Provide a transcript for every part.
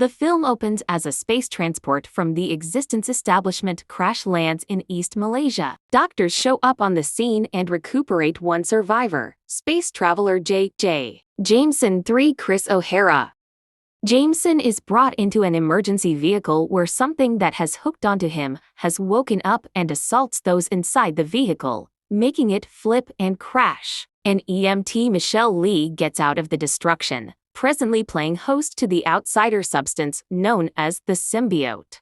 The film opens as a space transport from the Existence Establishment crash lands in East Malaysia. Doctors show up on the scene and recuperate one survivor, space traveler J.J. Jameson 3 Chris O'Hara. Jameson is brought into an emergency vehicle where something that has hooked onto him has woken up and assaults those inside the vehicle, making it flip and crash. An EMT Michelle Lee gets out of the destruction, presently playing host to the outsider substance known as the Symbiote.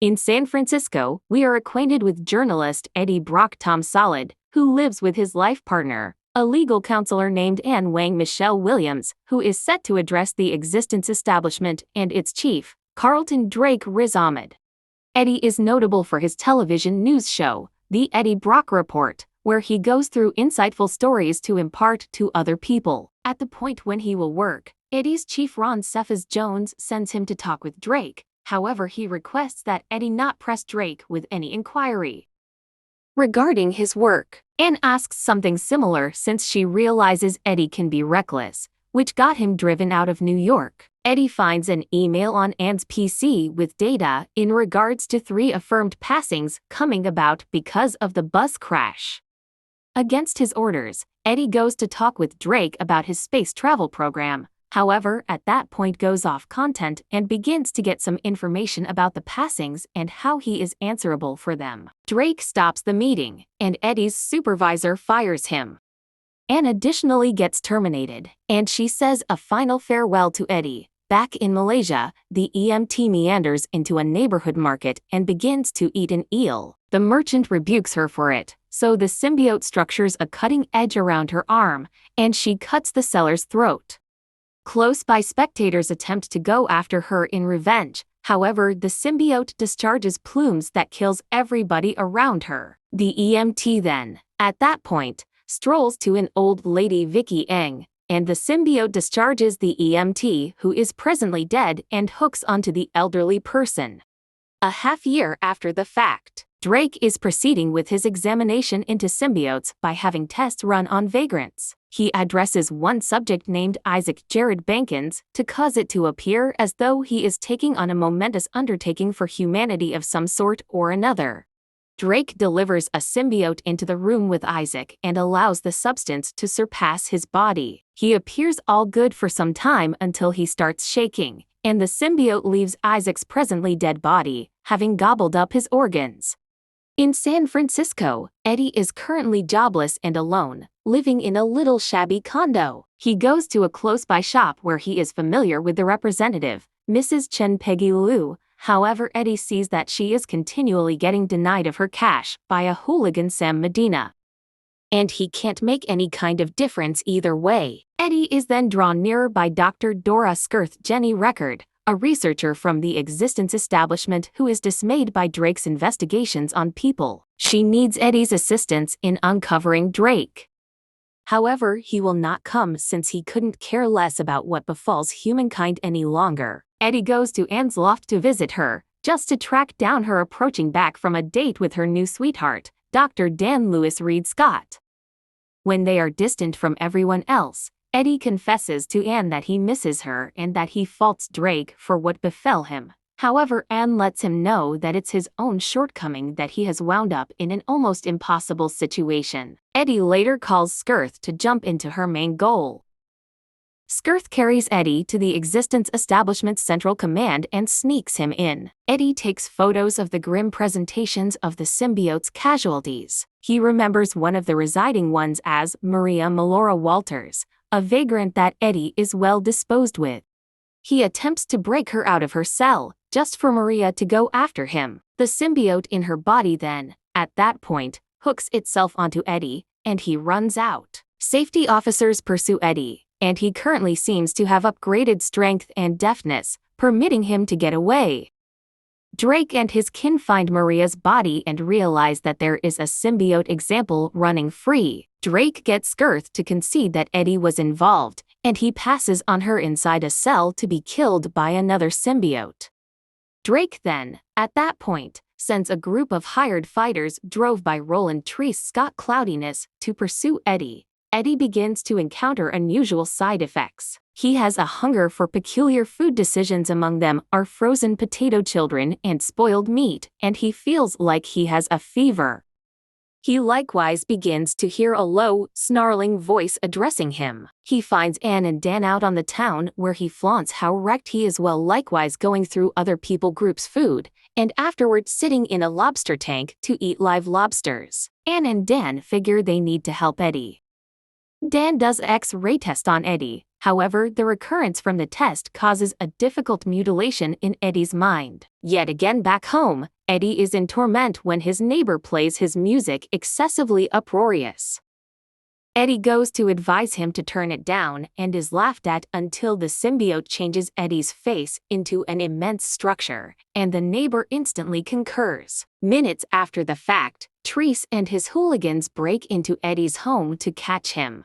In San Francisco, we are acquainted with journalist Eddie Brock Tom Solid, who lives with his life partner, a legal counselor named Anne Wang Michelle Williams, who is set to address the Existence Establishment and its chief, Carlton Drake Riz Ahmed. Eddie is notable for his television news show, The Eddie Brock Report, where he goes through insightful stories to impart to other people. At the point when he will work, Eddie's chief Ron Cephas Jones sends him to talk with Drake. However, he requests that Eddie not press Drake with any inquiry regarding his work. Anne asks something similar since she realizes Eddie can be reckless, which got him driven out of New York. Eddie finds an email on Anne's PC with data in regards to 3 affirmed passings coming about because of the bus crash. Against his orders, Eddie goes to talk with Drake about his space travel program. However, at that point goes off content and begins to get some information about the passings and how he is answerable for them. Drake stops the meeting, and Eddie's supervisor fires him. Anne additionally gets terminated, and she says a final farewell to Eddie. Back in Malaysia, the EMT meanders into a neighborhood market and begins to eat an eel. The merchant rebukes her for it, so the symbiote structures a cutting edge around her arm, and she cuts the seller's throat. Close-by spectators attempt to go after her in revenge. However, the symbiote discharges plumes that kills everybody around her. The EMT then, at that point, strolls to an old lady Vicky Eng, and the symbiote discharges the EMT, who is presently dead, and hooks onto the elderly person. A half-year after the fact, Drake is proceeding with his examination into symbiotes by having tests run on vagrants. He addresses one subject named Isaac Jared Bankins to cause it to appear as though he is taking on a momentous undertaking for humanity of some sort or another. Drake delivers a symbiote into the room with Isaac and allows the substance to surpass his body. He appears all good for some time until he starts shaking, and the symbiote leaves Isaac's presently dead body, having gobbled up his organs. In San Francisco, Eddie is currently jobless and alone, living in a little shabby condo. He goes to a close-by shop where he is familiar with the representative, Mrs. Chen Peggy Liu. However, Eddie sees that she is continually getting denied of her cash by a hooligan Sam Medina, and he can't make any kind of difference either way. Eddie is then drawn nearer by Dr. Dora Skirth Jenny Record, a researcher from the Existence Establishment who is dismayed by Drake's investigations on people. She needs Eddie's assistance in uncovering Drake. However, he will not come since he couldn't care less about what befalls humankind any longer. Eddie goes to Anne's loft to visit her, just to track down her approaching back from a date with her new sweetheart, Dr. Dan Lewis Reed Scott. When they are distant from everyone else, Eddie confesses to Anne that he misses her and that he faults Drake for what befell him. However, Anne lets him know that it's his own shortcoming that he has wound up in an almost impossible situation. Eddie later calls Skirth to jump into her main goal. Skirth carries Eddie to the Existence Establishment's Central Command and sneaks him in. Eddie takes photos of the grim presentations of the symbiote's casualties. He remembers one of the residing ones as Maria Melora Walters, a vagrant that Eddie is well disposed with. He attempts to break her out of her cell, just for Maria to go after him. The symbiote in her body then, at that point, hooks itself onto Eddie, and he runs out. Safety officers pursue Eddie, and he currently seems to have upgraded strength and deftness, permitting him to get away. Drake and his kin find Maria's body and realize that there is a symbiote example running free. Drake gets Skirth to concede that Eddie was involved, and he passes on her inside a cell to be killed by another symbiote. Drake then, at that point, sends a group of hired fighters drove by Roland Treece Scott Cloudiness to pursue Eddie. Eddie begins to encounter unusual side effects. He has a hunger for peculiar food decisions. Among them are frozen potato children and spoiled meat, and he feels like he has a fever. He likewise begins to hear a low, snarling voice addressing him. He finds Anne and Dan out on the town where he flaunts how wrecked he is while likewise going through other people group's food, and afterwards sitting in a lobster tank to eat live lobsters. Anne and Dan figure they need to help Eddie. Dan does X-ray test on Eddie, however the recurrence from the test causes a difficult mutilation in Eddie's mind. Yet again back home, Eddie is in torment when his neighbor plays his music excessively uproarious. Eddie goes to advise him to turn it down and is laughed at until the symbiote changes Eddie's face into an immense structure, and the neighbor instantly concurs. Minutes after the fact, Treese and his hooligans break into Eddie's home to catch him.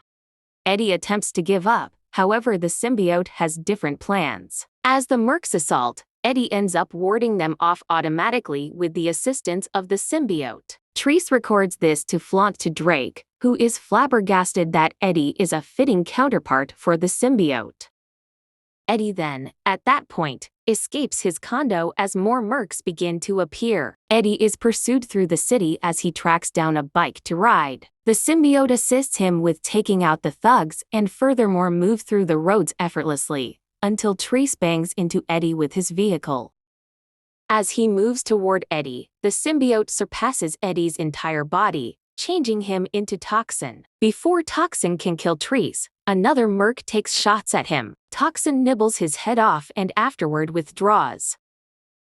Eddie attempts to give up, however the symbiote has different plans. As the mercs assault, Eddie ends up warding them off automatically with the assistance of the symbiote. Treese records this to flaunt to Drake, who is flabbergasted that Eddie is a fitting counterpart for the symbiote. Eddie then, at that point, escapes his condo as more mercs begin to appear. Eddie is pursued through the city as he tracks down a bike to ride. The symbiote assists him with taking out the thugs and furthermore move through the roads effortlessly, until Treese bangs into Eddie with his vehicle. As he moves toward Eddie, the symbiote surpasses Eddie's entire body, changing him into Toxin. Before Toxin can kill Treese, another merc takes shots at him. Toxin nibbles his head off and afterward withdraws.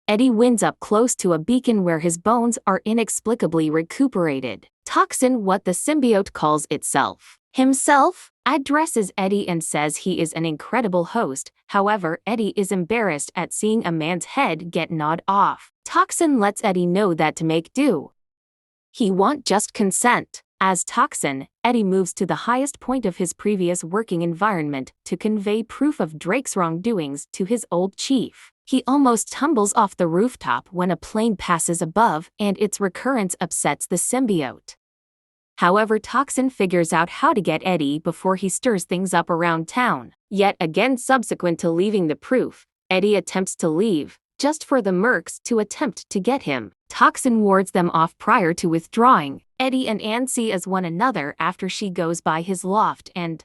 Eddie winds up close to a beacon where his bones are inexplicably recuperated. Toxin, what the symbiote calls itself, himself, addresses Eddie and says he is an incredible host. However, Eddie is embarrassed at seeing a man's head get gnawed off. Toxin lets Eddie know that to make do, he won't just consent. As Toxin, Eddie moves to the highest point of his previous working environment to convey proof of Drake's wrongdoings to his old chief. He almost tumbles off the rooftop when a plane passes above and its recurrence upsets the symbiote. However, Toxin figures out how to get Eddie before he stirs things up around town. Yet again subsequent to leaving the proof, Eddie attempts to leave, just for the mercs to attempt to get him. Toxin wards them off prior to withdrawing. Eddie and Anne see as one another after she goes by his loft and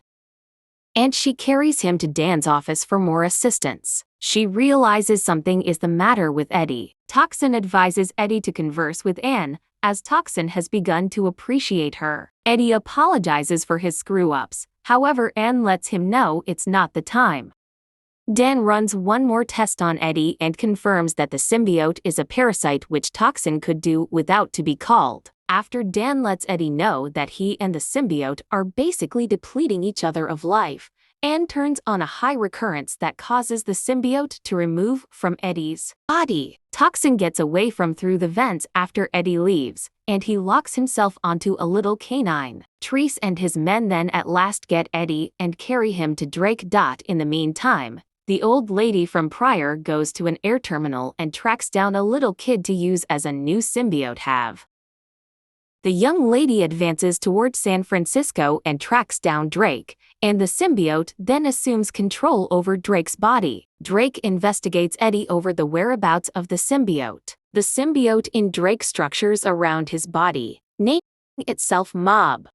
she carries him to Dan's office for more assistance. She realizes something is the matter with Eddie. Toxin advises Eddie to converse with Anne, as Toxin has begun to appreciate her. Eddie apologizes for his screw-ups, however Anne lets him know it's not the time. Dan runs one more test on Eddie and confirms that the symbiote is a parasite which Toxin could do without to be called. After Dan lets Eddie know that he and the symbiote are basically depleting each other of life, Anne turns on a high recurrence that causes the symbiote to remove from Eddie's body. Toxin gets away from through the vents after Eddie leaves, and he locks himself onto a little canine. Treese and his men then at last get Eddie and carry him to Drake. In the meantime, the old lady from prior goes to an air terminal and tracks down a little kid to use as a new symbiote have. The young lady advances toward San Francisco and tracks down Drake, and the symbiote then assumes control over Drake's body. Drake investigates Eddie over the whereabouts of the symbiote. The symbiote in Drake structures around his body, naming itself Mob.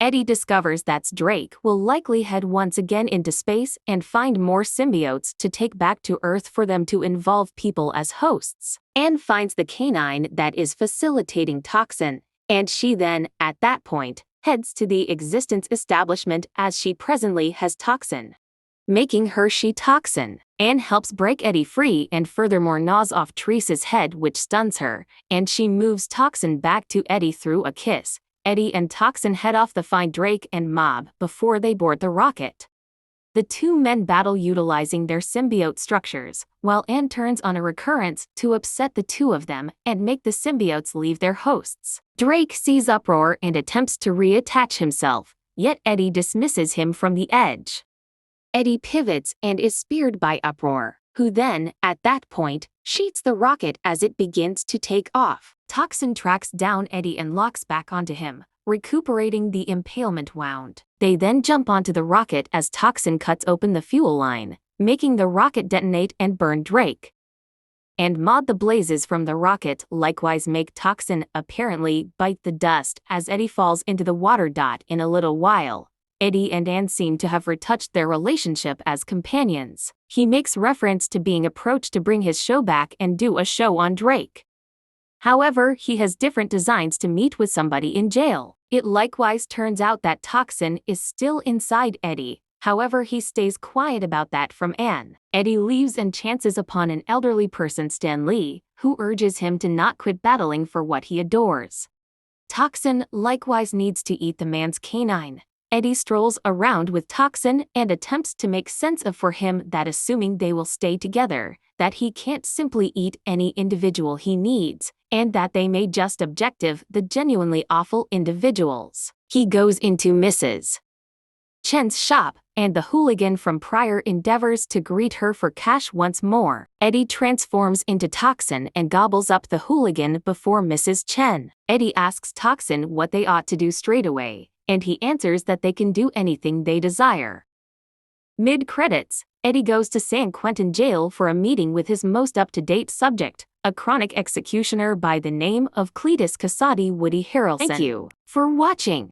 Eddie discovers that Drake will likely head once again into space and find more symbiotes to take back to Earth for them to involve people as hosts. Anne finds the canine that is facilitating Toxin, and she then, at that point, heads to the existence establishment as she presently has Toxin, making her she Toxin. Anne helps break Eddie free and furthermore gnaws off Treese's head, which stuns her, and she moves Toxin back to Eddie through a kiss. Eddie and Toxin head off to find Drake and Mob before they board the rocket. The two men battle utilizing their symbiote structures, while Anne turns on a recurrence to upset the two of them and make the symbiotes leave their hosts. Drake sees uproar and attempts to reattach himself, yet Eddie dismisses him from the edge. Eddie pivots and is speared by Uproar, who then, at that point, sheets the rocket as it begins to take off. Toxin tracks down Eddie and locks back onto him, recuperating the impalement wound. They then jump onto the rocket as Toxin cuts open the fuel line, making the rocket detonate and burn Drake. And the blazes from the rocket likewise make Toxin apparently bite the dust as Eddie falls into the water. In a little while, Eddie and Anne seem to have retouched their relationship as companions. He makes reference to being approached to bring his show back and do a show on Drake. However, he has different designs to meet with somebody in jail. It likewise turns out that Toxin is still inside Eddie. However, he stays quiet about that from Anne. Eddie leaves and chances upon an elderly person, Stan Lee, who urges him to not quit battling for what he adores. Toxin likewise needs to eat the man's canine. Eddie strolls around with Toxin and attempts to make sense of for him that assuming they will stay together, that he can't simply eat any individual he needs, and that they may just objective the genuinely awful individuals. He goes into Mrs. Chen's shop, and the hooligan from prior endeavors to greet her for cash once more. Eddie transforms into Toxin and gobbles up the hooligan before Mrs. Chen. Eddie asks Toxin what they ought to do straight away, and he answers that they can do anything they desire. Mid-credits, Eddie goes to San Quentin jail for a meeting with his most up-to-date subject, a chronic executioner by the name of Cletus Kasady Woody Harrelson. Thank you for watching.